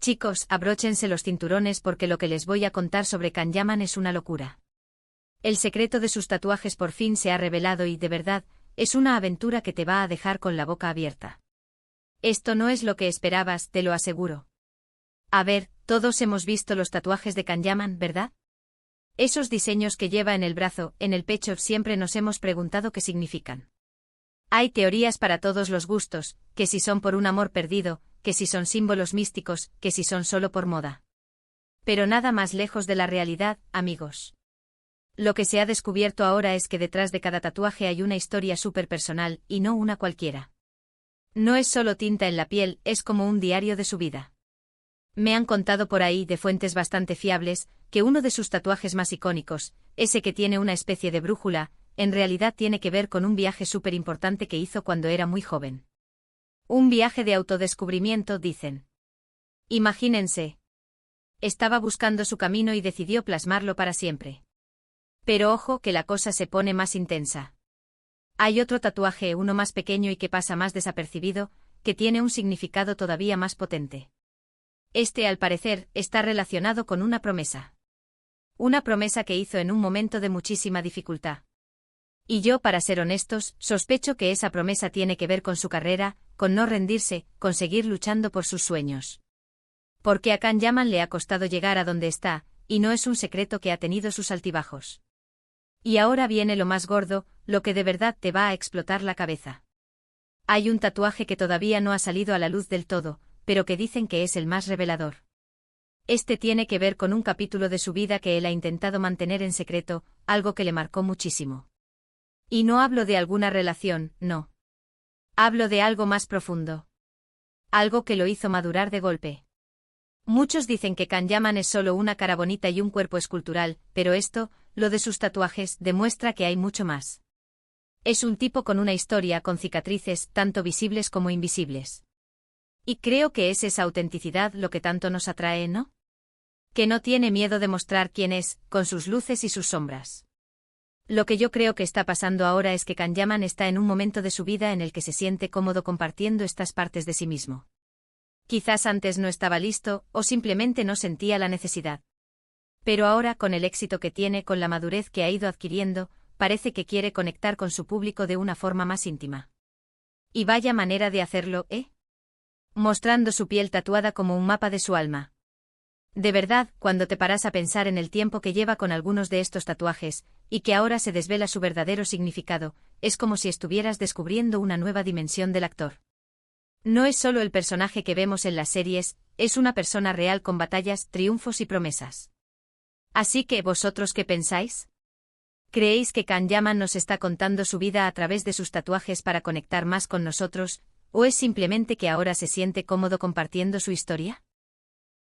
Chicos, abróchense los cinturones porque lo que les voy a contar sobre Kanyaman es una locura. El secreto de sus tatuajes por fin se ha revelado y, de verdad, es una aventura que te va a dejar con la boca abierta. Esto no es lo que esperabas, te lo aseguro. A ver, todos hemos visto los tatuajes de Kanyaman, ¿verdad? Esos diseños que lleva en el brazo, en el pecho, siempre nos hemos preguntado qué significan. Hay teorías para todos los gustos, que si son por un amor perdido, que si son símbolos místicos, que si son solo por moda. Pero nada más lejos de la realidad, amigos. Lo que se ha descubierto ahora es que detrás de cada tatuaje hay una historia súper personal, y no una cualquiera. No es solo tinta en la piel, es como un diario de su vida. Me han contado por ahí, de fuentes bastante fiables, que uno de sus tatuajes más icónicos, ese que tiene una especie de brújula, en realidad tiene que ver con un viaje súper importante que hizo cuando era muy joven. Un viaje de autodescubrimiento, dicen. Imagínense. Estaba buscando su camino y decidió plasmarlo para siempre. Pero ojo que la cosa se pone más intensa. Hay otro tatuaje, uno más pequeño y que pasa más desapercibido, que tiene un significado todavía más potente. Este, al parecer, está relacionado con una promesa. Una promesa que hizo en un momento de muchísima dificultad. Y yo, para ser honestos, sospecho que esa promesa tiene que ver con su carrera, con no rendirse, con seguir luchando por sus sueños. Porque a Kanyaman le ha costado llegar a donde está, y no es un secreto que ha tenido sus altibajos. Y ahora viene lo más gordo, lo que de verdad te va a explotar la cabeza. Hay un tatuaje que todavía no ha salido a la luz del todo, pero que dicen que es el más revelador. Este tiene que ver con un capítulo de su vida que él ha intentado mantener en secreto, algo que le marcó muchísimo. Y no hablo de alguna relación, no. Hablo de algo más profundo. Algo que lo hizo madurar de golpe. Muchos dicen que Kanyaman es solo una cara bonita y un cuerpo escultural, pero esto, lo de sus tatuajes, demuestra que hay mucho más. Es un tipo con una historia, con cicatrices, tanto visibles como invisibles. Y creo que es esa autenticidad lo que tanto nos atrae, ¿no? Que no tiene miedo de mostrar quién es, con sus luces y sus sombras. Lo que yo creo que está pasando ahora es que Kanyaman está en un momento de su vida en el que se siente cómodo compartiendo estas partes de sí mismo. Quizás antes no estaba listo, o simplemente no sentía la necesidad. Pero ahora, con el éxito que tiene, con la madurez que ha ido adquiriendo, parece que quiere conectar con su público de una forma más íntima. Y vaya manera de hacerlo, ¿eh? Mostrando su piel tatuada como un mapa de su alma. De verdad, cuando te paras a pensar en el tiempo que lleva con algunos de estos tatuajes, y que ahora se desvela su verdadero significado, es como si estuvieras descubriendo una nueva dimensión del actor. No es solo el personaje que vemos en las series, es una persona real con batallas, triunfos y promesas. Así que, ¿vosotros qué pensáis? ¿Creéis que Kanyaman nos está contando su vida a través de sus tatuajes para conectar más con nosotros, o es simplemente que ahora se siente cómodo compartiendo su historia?